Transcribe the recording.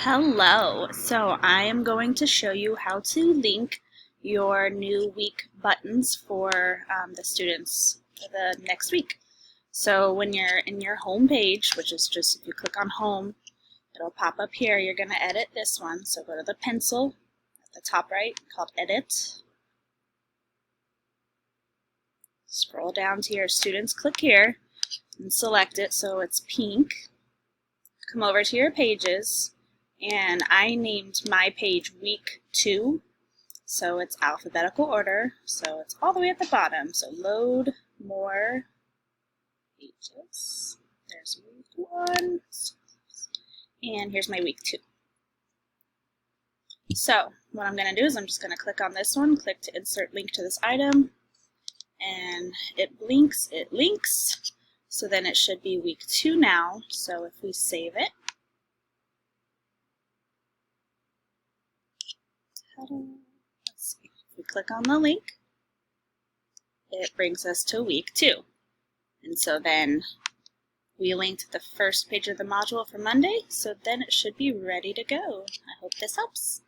Hello, so I am going to show you how to link your new week buttons for the students for the next week. So when you're in your home page, which is just if you click on home, it'll pop up here. You're going to edit this one. So go to the pencil at the top right called Edit. Scroll down to your students, click here and select it so it's pink. Come over to your pages. And I named my page week 2, so it's alphabetical order, so it's all the way at the bottom. So load more pages. There's week 1, and here's my week 2. So what I'm going to do is I'm just going to click on this one, click to insert link to this item, and it blinks, it links, so then it should be week 2 now. So if we save it, let's see. If we click on the link, it brings us to week 2. And so then we linked the first page of the module for Monday, so then it should be ready to go. I hope this helps.